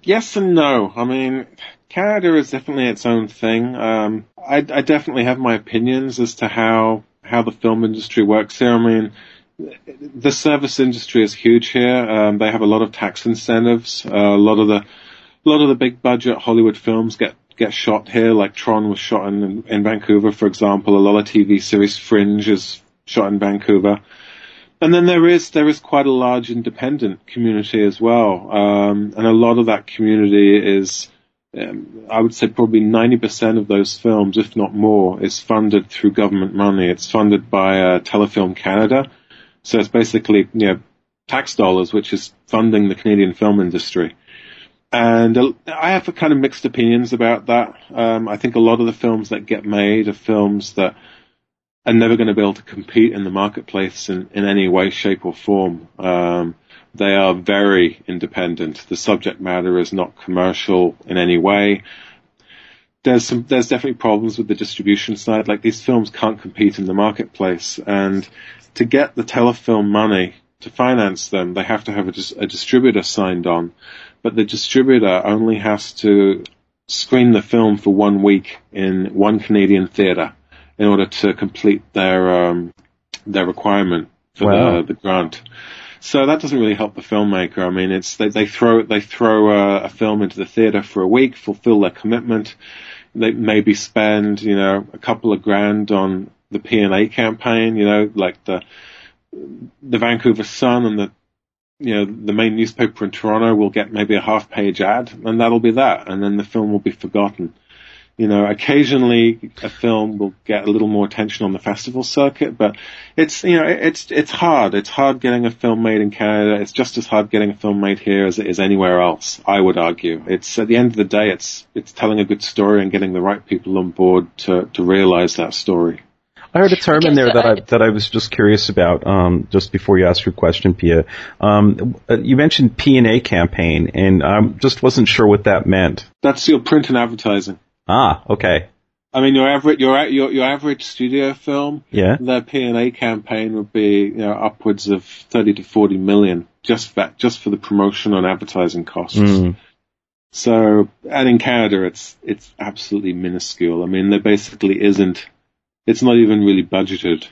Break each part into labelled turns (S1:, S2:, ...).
S1: Yes and no. I mean, Canada is definitely its own thing. I definitely have my opinions as to how the film industry works here. I mean, the service industry is huge here. They have a lot of tax incentives. A lot of the big budget Hollywood films get shot here. Like Tron was shot in Vancouver, for example. A lot of TV series Fringe is shot in Vancouver. And then there is quite a large independent community as well. And a lot of that community is, I would say probably 90% of those films, if not more, is funded through government money. It's funded by Telefilm Canada. So it's basically, tax dollars, which is funding the Canadian film industry. And I have kind of mixed opinions about that. I think a lot of the films that get made are films that are never going to be able to compete in the marketplace in any way, shape, or form. They are very independent. The subject matter is not commercial in any way. There's definitely problems with the distribution side. Like, these films can't compete in the marketplace, and to get the Telefilm money to finance them, they have to have a distributor signed on. But the distributor only has to screen the film for 1 week in one Canadian theater in order to complete their requirement for the grant. So that doesn't really help the filmmaker. I mean, they throw a film into the theater for a week, fulfill their commitment. They maybe spend a couple of grand on the P&A campaign, like the Vancouver Sun and the main newspaper in Toronto will get maybe a half-page ad, and that'll be that, and then the film will be forgotten. Occasionally a film will get a little more attention on the festival circuit, but it's hard. It's hard getting a film made in Canada. It's just as hard getting a film made here as it is anywhere else, I would argue. It's, at the end of the day, it's telling a good story and getting the right people on board to realize that story.
S2: I heard a term in there that I was just curious about, just before you asked your question, Pia. You mentioned P&A campaign, and I just wasn't sure what that meant.
S1: That's your print and advertising.
S2: Ah, okay.
S1: I mean, your average studio film, their P&A campaign would be upwards of 30 to 40 million just for the promotion and advertising costs. Mm. So, and in Canada, it's absolutely minuscule. I mean, there basically isn't. It's not even really budgeted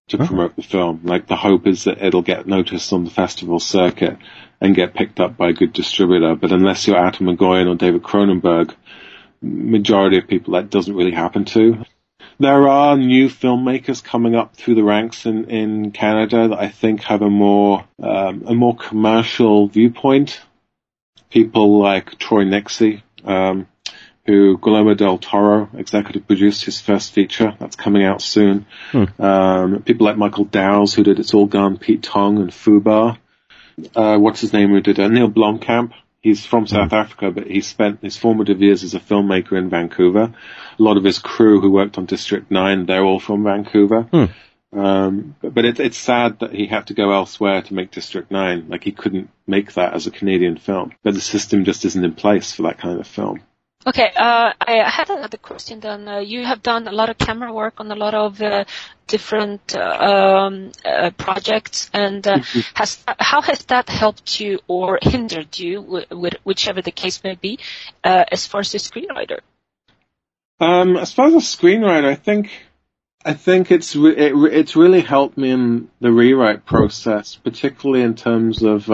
S1: to promote the film. Like, the hope is that it'll get noticed on the festival circuit and get picked up by a good distributor. But unless you're Atom Egoyan or David Cronenberg, majority of people that doesn't really happen to. There are new filmmakers coming up through the ranks in Canada that I think have a more commercial viewpoint. People like Troy Nixey, who Guillermo del Toro executive produced his first feature. That's coming out soon. People like Michael Dowles, who did It's All Gone, Pete Tong, and Fubar. What's his name, who did Neil Blomkamp. He's from South Africa, but he spent his formative years as a filmmaker in Vancouver. A lot of his crew who worked on District 9, they're all from Vancouver. But it's sad that he had to go elsewhere to make District 9. Like, he couldn't make that as a Canadian film. But the system just isn't in place for that kind of film.
S3: Okay, I had another question then. You have done a lot of camera work on a lot of different projects, and how has that helped you or hindered you, with whichever the case may be, as far as a screenwriter?
S1: As far as a screenwriter, I think it's really helped me in the rewrite process, particularly in terms of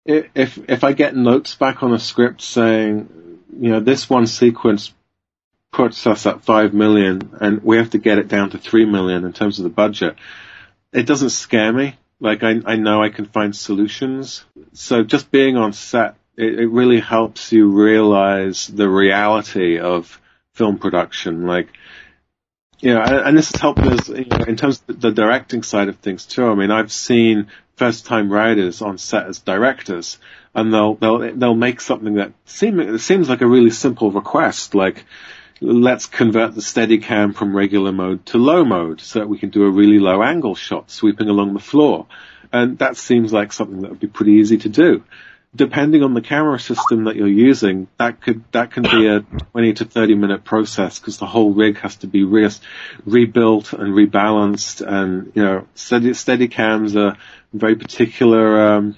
S1: if I get notes back on a script saying, this one sequence puts us at 5 million and we have to get it down to 3 million in terms of the budget. It doesn't scare me. Like, I know I can find solutions. So just being on set, it really helps you realize the reality of film production. Like, and this has helped us in terms of the directing side of things too. I mean, I've seen first-time writers on set as directors, and they'll make something that seems like a really simple request, like, let's convert the Steadicam from regular mode to low mode so that we can do a really low angle shot sweeping along the floor. And that seems like something that would be pretty easy to do. Depending on the camera system that you're using, that can be a 20 to 30 minute process, because the whole rig has to be rebuilt and rebalanced. And, Steadicams are very particular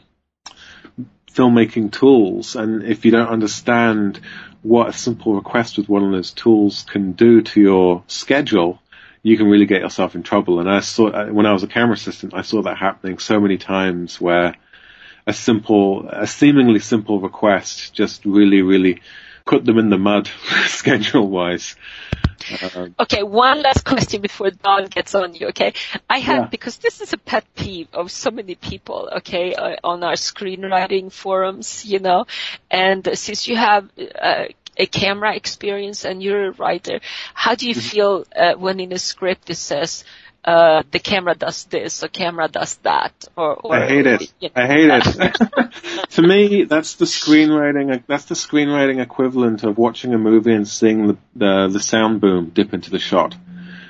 S1: filmmaking tools, and if you don't understand what a simple request with one of those tools can do to your schedule, you can really get yourself in trouble. And I saw, when I was a camera assistant, I saw that happening so many times where a seemingly simple request just really, really put them in the mud schedule-wise.
S3: Okay, one last question before Don gets on you, okay? I have, because this is a pet peeve of so many people, okay, on our screenwriting forums, you know, and since you have a camera experience and you're a writer, how do you feel when in a script it says, the camera does this or camera does that? Or
S1: I hate it. You know. I hate it. To me, that's the screenwriting equivalent of watching a movie and seeing the sound boom dip into the shot.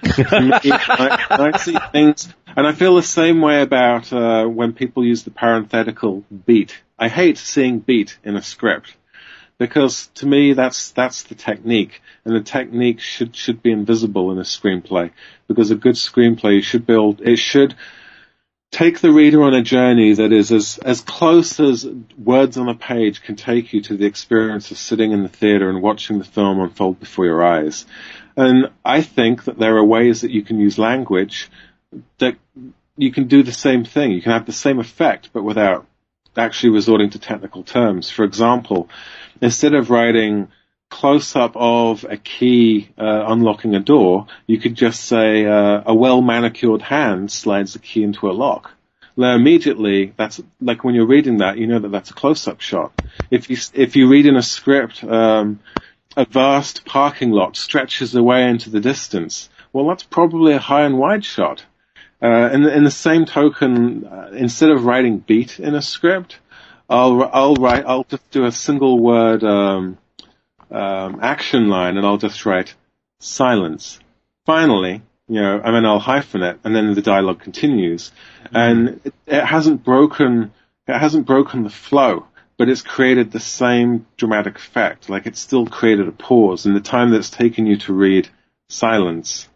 S1: To me, I see things, and I feel the same way about when people use the parenthetical beat. I hate seeing beat in a script, because to me that's the technique, and the technique should be invisible in a screenplay, because a good screenplay should take the reader on a journey that is as close as words on a page can take you to the experience of sitting in the theater and watching the film unfold before your eyes. And I think that there are ways that you can use language that you can do the same thing. You can have the same effect, but without actually resorting to technical terms. For example, instead of writing close-up of a key unlocking a door, you could just say a well-manicured hand slides the key into a lock. Now, immediately, that's like when you're reading that, you know that that's a close-up shot. If you read in a script, a vast parking lot stretches away into the distance, well, that's probably a high and wide shot. In the same token, instead of writing beat in a script, I'll just do a single word action line, and I'll just write silence. Finally, you know, and then I'll hyphen it, and then the dialogue continues. And it hasn't broken the flow, but it's created the same dramatic effect. Like, it's still created a pause in the time that's taken you to read silence.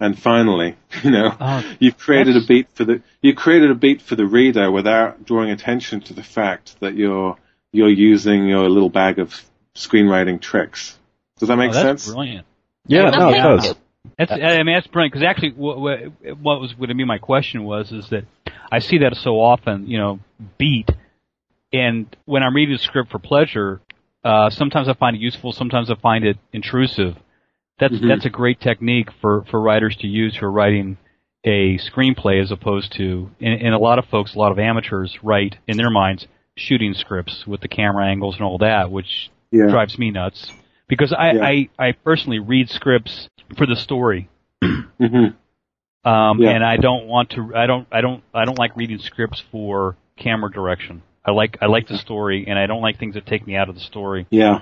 S1: And finally, you know, you've created a beat for the reader without drawing attention to the fact that you're using your little bag of screenwriting tricks. Does that make sense?
S4: That's brilliant.
S2: Yeah, no, it does.
S4: That's brilliant, because actually what was going to be my question is that I see that so often, you know, beat, and when I'm reading a script for pleasure, sometimes I find it useful, sometimes I find it intrusive. That's a great technique for writers to use who are writing a screenplay, as opposed to, and a lot of amateurs write in their minds shooting scripts with the camera angles and all that, which drives me nuts, because I personally read scripts for the story. And I don't like reading scripts for camera direction. I like the story, and I don't like things that take me out of the story.
S1: Yeah.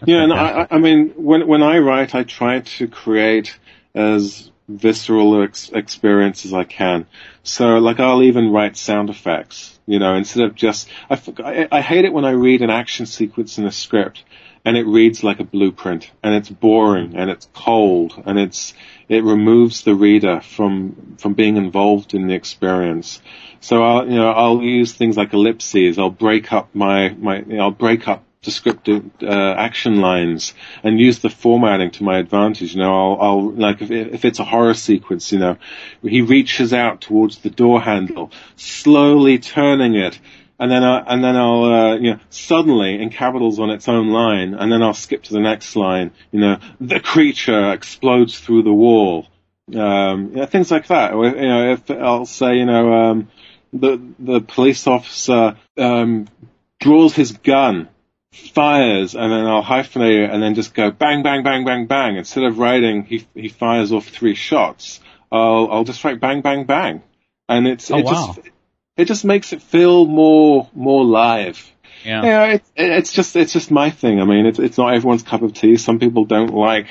S1: And I mean, when I write, I try to create as visceral experience as I can. So, like, I'll even write sound effects, you know, instead of just, I hate it when I read an action sequence in a script and it reads like a blueprint, and it's boring, and it's cold, and it removes the reader from being involved in the experience. So I'll use things like ellipses. I'll break up I'll break up descriptive action lines and use the formatting to my advantage. You know, I'll like if it's a horror sequence, you know, he reaches out towards the door handle, slowly turning it, and then I'll you know, suddenly in capitals on its own line, and then I'll skip to the next line. You know, the creature explodes through the wall. Things like that. Or, you know, if I'll say, you know, the police officer draws his gun, fires, and then I'll hyphenate it and then just go bang, bang, bang, bang, bang. Instead of writing he fires off 3 shots, I'll just write bang, bang, bang. And it just makes it feel more live.
S4: Yeah.
S1: You know, it's just my thing. I mean, it's not everyone's cup of tea. Some people don't like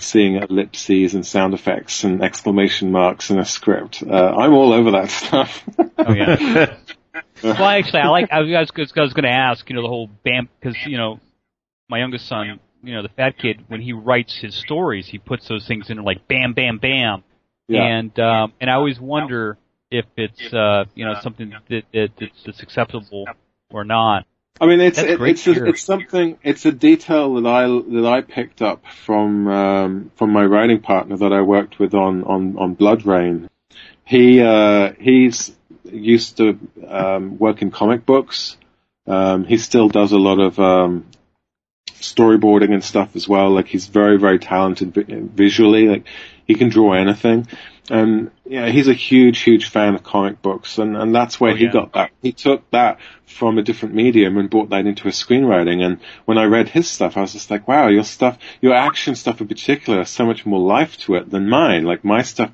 S1: seeing ellipses and sound effects and exclamation marks in a script. I'm all over that stuff.
S4: Oh yeah. Well, actually, I was going to ask, you know, the whole bam, because, you know, my youngest son, you know, the fat kid, when he writes his stories, he puts those things in like bam, bam, bam. Yeah. And I always wonder if it's something that's acceptable or not.
S1: I mean, it's a detail that I picked up from my writing partner that I worked with on Blood Rain. He's used to work in comic books. He still does a lot of storyboarding and stuff as well. Like, he's very, very talented visually. Like, he can draw anything. And he's a huge, huge fan of comic books, and that's where he got that. He took that from a different medium and brought that into his screenwriting. And when I read his stuff, I was just like, wow, your action stuff in particular has so much more life to it than mine. Like, my stuff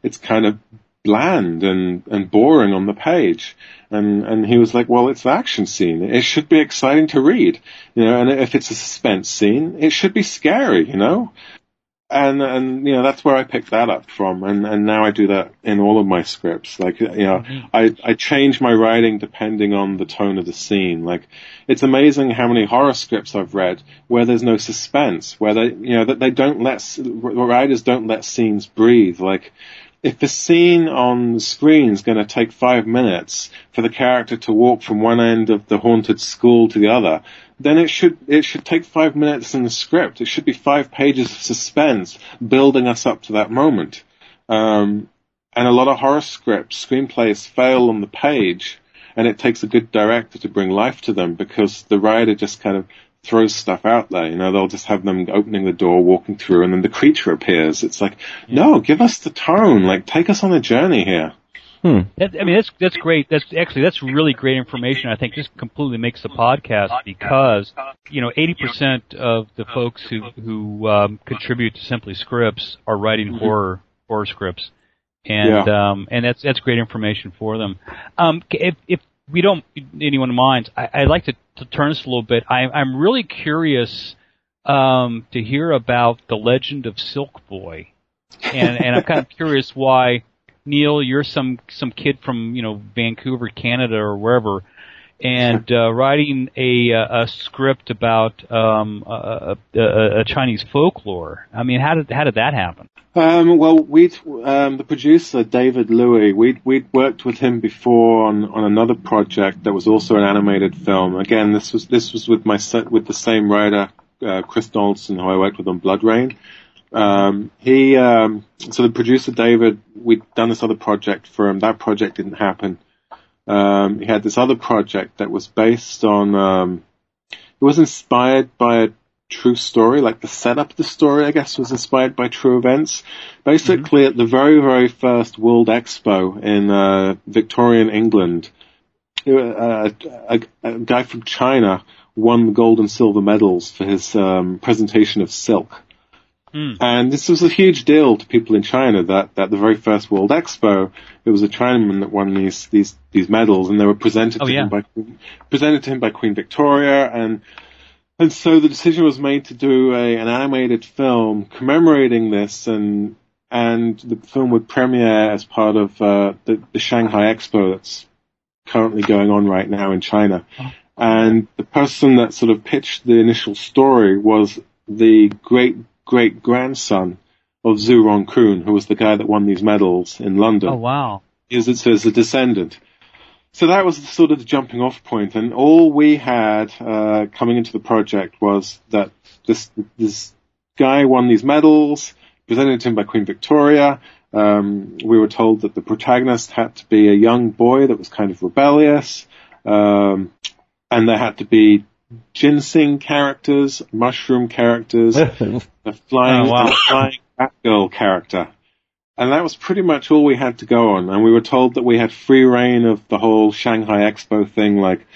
S1: it's kind of bland and boring on the page. And he was like, well, it's the action scene. It should be exciting to read, and if it's a suspense scene, it should be scary, And that's where I picked that up from, and now I do that in all of my scripts. Like, I change my writing depending on the tone of the scene. Like, it's amazing how many horror scripts I've read where there's no suspense, where writers don't let scenes breathe. Like, if the scene on the screen is going to take 5 minutes for the character to walk from one end of the haunted school to the other, then it should take 5 minutes in the script. It should be 5 pages of suspense building us up to that moment. And a lot of horror screenplays fail on the page, and it takes a good director to bring life to them, because the writer just kind of throws stuff out there. They'll just have them opening the door, walking through, and then the creature appears. It's like, no, give us the tone. Like, take us on a journey here.
S4: That's great. That's really great information. I think this completely makes the podcast, because 80% of the folks who contribute to SimplyScripts are writing horror scripts, and that's great information for them. If we don't, anyone minds, I'd like to turn this a little bit. I'm really curious to hear about the legend of Silk Boy, and I'm kind of curious why. Neil, you're some kid from Vancouver, Canada, or wherever, and writing a script about a Chinese folklore. I mean, how did that happen?
S1: Well, the producer David Louis, we'd worked with him before on another project that was also an animated film. Again, this was with the same writer, Chris Donaldson, who I worked with on Blood Rain. So the producer David, we'd done this other project for him. That project didn't happen. He had this other project that was based on, it was inspired by a true story, like the setup of the story, I guess, was inspired by true events. Basically, at the very, very first World Expo in Victorian England, a guy from China won the gold and silver medals for his presentation of silk. And this was a huge deal to people in China that the very first World Expo, it was a Chinaman that won these medals, and they were presented to him by Queen Victoria, and so the decision was made to do an animated film commemorating this, and the film would premiere as part of the Shanghai Expo that's currently going on right now in China. And the person that sort of pitched the initial story was the great-grandson of Zhu Rongkun, who was the guy that won these medals in London.
S4: Oh, wow.
S1: As a descendant. So that was sort of the jumping off point, and all we had coming into the project was that this guy won these medals, presented to him by Queen Victoria. We were told that the protagonist had to be a young boy that was kind of rebellious, and there had to be ginseng characters, mushroom characters, a flying Batgirl character. And that was pretty much all we had to go on. And we were told that we had free reign of the whole Shanghai Expo thing, like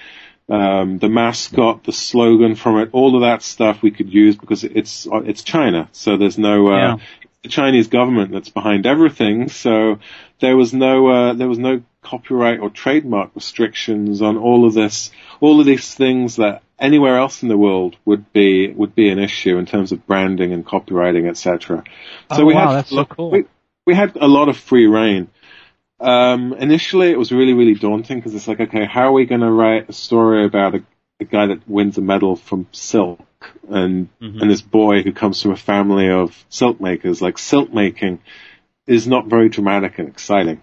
S1: the mascot, the slogan from it, all of that stuff we could use because it's China. So there's no the Chinese government that's behind everything. So there was no copyright or trademark restrictions on all of these things that anywhere else in the world would be an issue in terms of branding and copywriting, etc. So
S4: that's so cool.
S1: We had a lot of free reign. Initially it was really, really daunting because it's like, okay, how are we going to write a story about a guy that wins a medal from silk and this boy who comes from a family of silk makers? Like, silk making is not very dramatic and exciting.